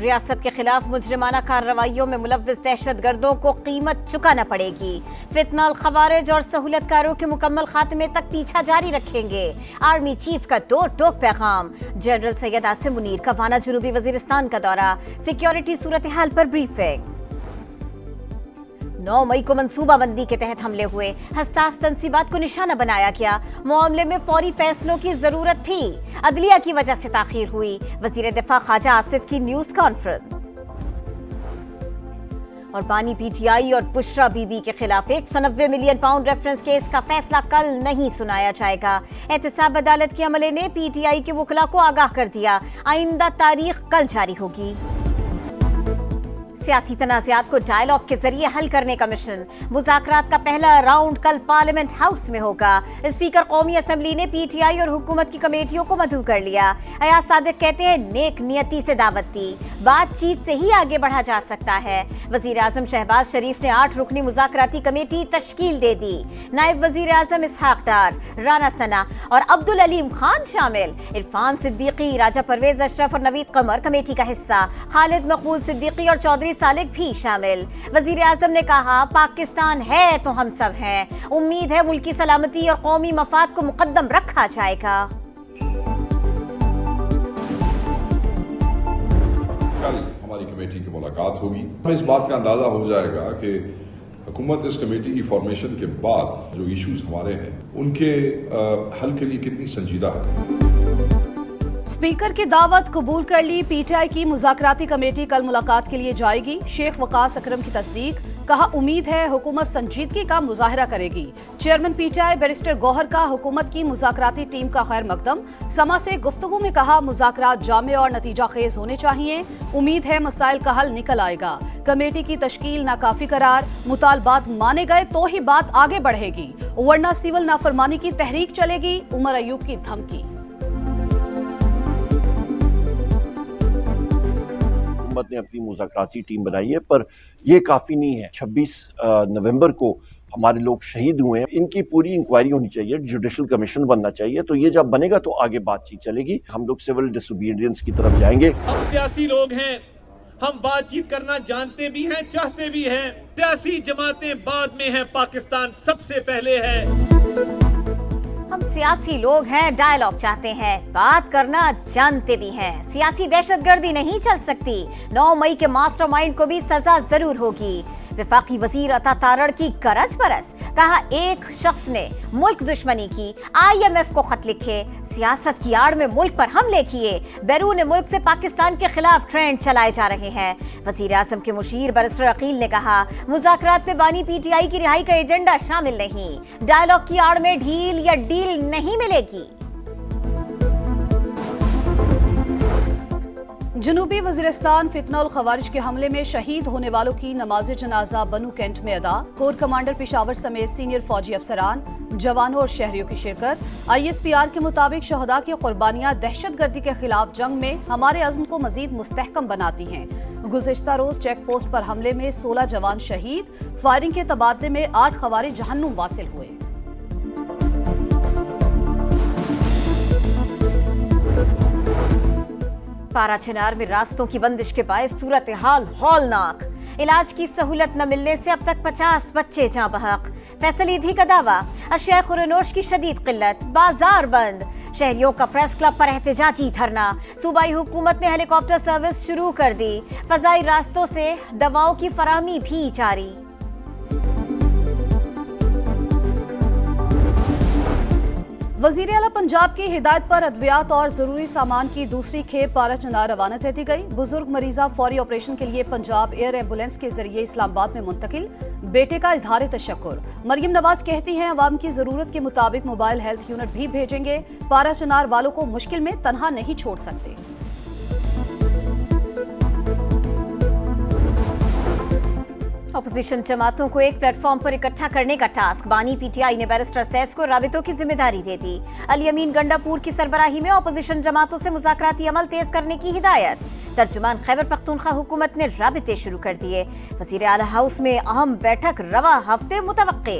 ریاست کے خلاف مجرمانہ کارروائیوں میں ملوث دہشت گردوں کو قیمت چکانا پڑے گی۔ فتنہ الخوارج اور سہولت کاروں کے مکمل خاتمے تک پیچھا جاری رکھیں گے۔ آرمی چیف کا دو ٹوک پیغام۔ جنرل سید عاصم منیر کا وانا جنوبی وزیرستان کا دورہ، سیکیورٹی صورتحال پر بریفنگ۔ 9 مئی کو منصوبہ بندی کے تحت حملے ہوئے، حساس تنصیبات کو نشانہ بنایا گیا، معاملے میں فوری فیصلوں کی ضرورت تھی، عدلیہ کی وجہ سے تاخیر ہوئی، وزیر دفاع خواجہ آصف کی نیوز کانفرنس۔ اور بانی پی ٹی آئی اور بشرا بی بی کے خلاف 190 ملین پاؤنڈ ریفرنس کیس کا فیصلہ کل نہیں سنایا جائے گا۔ احتساب عدالت کے عملے نے پی ٹی آئی کے وکلاء کو آگاہ کر دیا، آئندہ تاریخ کل جاری ہوگی۔ سیاسی تنازعات کو ڈائیلاگ کے ذریعے حل کرنے کا مشن، مذاکرات کا پہلا راؤنڈ کل پارلیمنٹ ہاؤس میں ہوگا۔ اسپیکر قومی اسمبلی نے پی ٹی آئی اور حکومت کی کمیٹیوں کو مدعو کر لیا۔ ایاز صادق کہتے ہیں نیک نیتی سے دعوت دی، بات چیت سے ہی آگے بڑھا جا سکتا ہے۔ وزیر اعظم شہباز شریف نے 8 رکنی مذاکراتی کمیٹی تشکیل دے دی، نائب وزیر اعظم اسحاق ڈار، رانا ثنا اور عبدالعلیم خان شامل۔ عرفان صدیقی، راجہ پرویز اشرف اور نوید قمر کمیٹی کا حصہ، خالد مقبول صدیقی اور چودھری سالک بھی شامل۔ وزیر اعظم نے کہا پاکستان ہے تو ہم سب ہیں، امید ہے ملکی سلامتی اور قومی مفاد کو مقدم رکھا جائے گا۔ کل ہماری کمیٹی کی ملاقات ہوگی، ہمیں اس بات کا اندازہ ہو جائے گا کہ حکومت اس کمیٹی کی فارمیشن کے بعد جو ایشوز ہمارے ہیں ان کے حل کے لیے کتنی سنجیدہ ہے۔ اسپیکر کی دعوت قبول کر لی، پی ٹی آئی کی مذاکراتی کمیٹی کل ملاقات کے لیے جائے گی۔ شیخ وقاص اکرم کی تصدیق، کہا امید ہے حکومت سنجیدگی کا مظاہرہ کرے گی۔ Chairman P T I barrister Gohar کا حکومت کی مذاکراتی ٹیم کا خیر مقدم۔ سما سے گفتگو میں کہا مذاکرات جامع اور نتیجہ خیز ہونے چاہیے، امید ہے مسائل کا حل نکل آئے گا۔ کمیٹی کی تشکیل ناکافی قرار، مطالبات مانے گئے تو ہی بات آگے بڑھے گی، ورنہ سول نافرمانی کی تحریک چلے گی، عمر ایوب کی دھمکی۔ حکومت نے اپنی مذاکراتی ٹیم بنائی ہے، پر یہ کافی نہیں ہے۔ 26 نومبر کو ہمارے لوگ شہید ہوئے ہیں، ان کی پوری انکوائری ہونی چاہیے، جوڈیشل کمیشن بننا چاہیے، تو یہ جب بنے گا تو آگے بات چیت چلے گی۔ ہم لوگ سول ڈس اوبیڈینس کی طرف جائیں گے۔ ہم سیاسی لوگ ہیں، ہم بات چیت کرنا جانتے بھی ہیں، چاہتے بھی ہیں۔ سیاسی جماعتیں بعد میں ہیں، پاکستان سب سے پہلے ہے۔ ہم سیاسی لوگ ہیں، ڈائیلاگ چاہتے ہیں، بات کرنا جانتے بھی ہیں۔ سیاسی دہشت گردی نہیں چل سکتی، 9 مئی کے ماسٹر مائنڈ کو بھی سزا ضرور ہوگی۔ وفاقی وزیر عطا تارڑ کی کرج برس، کہا ایک شخص نے ملک دشمنی کی، IMF کو خط لکھے، سیاست کی آڑ میں ملک پر حملے کیے، بیرون ملک سے پاکستان کے خلاف ٹرینڈ چلائے جا رہے ہیں۔ وزیر اعظم کے مشیر بیرسٹر عقیل نے کہا مذاکرات میں بانی پی ٹی آئی کی رہائی کا ایجنڈا شامل نہیں، ڈائیلاگ کی آڑ میں ڈھیل یا ڈیل نہیں ملے گی۔ جنوبی وزیرستان فتنہ الخوارج کے حملے میں شہید ہونے والوں کی نماز جنازہ بنو کینٹ میں ادا، کور کمانڈر پشاور سمیت سینئر فوجی افسران، جوانوں اور شہریوں کی شرکت۔ ISPR کے مطابق شہداء کی قربانیاں دہشت گردی کے خلاف جنگ میں ہمارے عزم کو مزید مستحکم بناتی ہیں۔ گزشتہ روز چیک پوسٹ پر حملے میں 16 جوان شہید، فائرنگ کے تبادلے میں 8 خوارج جہنم واصل ہوئے۔ پارا چنار میں راستوں کی بندش کے باعث صورتحال ہولناک، علاج کی سہولت نہ ملنے سے اب تک 50 بچے جاں بحق۔ فیصل ایدھی کا دعویٰ اشیاء خورنوش کی شدید قلت، بازار بند، شہریوں کا پریس کلب پر احتجاجی دھرنا۔ صوبائی حکومت نے ہیلی کاپٹر سروس شروع کر دی، فضائی راستوں سے دواؤں کی فراہمی بھی جاری۔ وزیر اعلیٰ پنجاب کی ہدایت پر ادویات اور ضروری سامان کی دوسری کھیپ پارا چنار روانہ کر دی گئی۔ بزرگ مریضہ فوری آپریشن کے لیے پنجاب ایئر ایمبولینس کے ذریعے اسلام آباد میں منتقل، بیٹے کا اظہار تشکر۔ مریم نواز کہتی ہیں عوام کی ضرورت کے مطابق موبائل ہیلتھ یونٹ بھی بھیجیں گے، پارا چنار والوں کو مشکل میں تنہا نہیں چھوڑ سکتے۔ اپوزیشن جماعتوں کو ایک پلیٹ فارم پر اکٹھا کرنے کا ٹاسک، بانی پی ٹی آئی نے بیرسٹر سیف کو رابطوں کی ذمہ داری دے دی۔ علی امین گنڈا پور کی سربراہی میں اپوزیشن جماعتوں سے مذاکراتی عمل تیز کرنے کی ہدایت۔ ترجمان خیبر پختونخوا حکومت نے رابطے شروع کر دیے۔ وزیر اعلیٰ ہاؤس میں اہم بیٹھک رواں ہفتے متوقع۔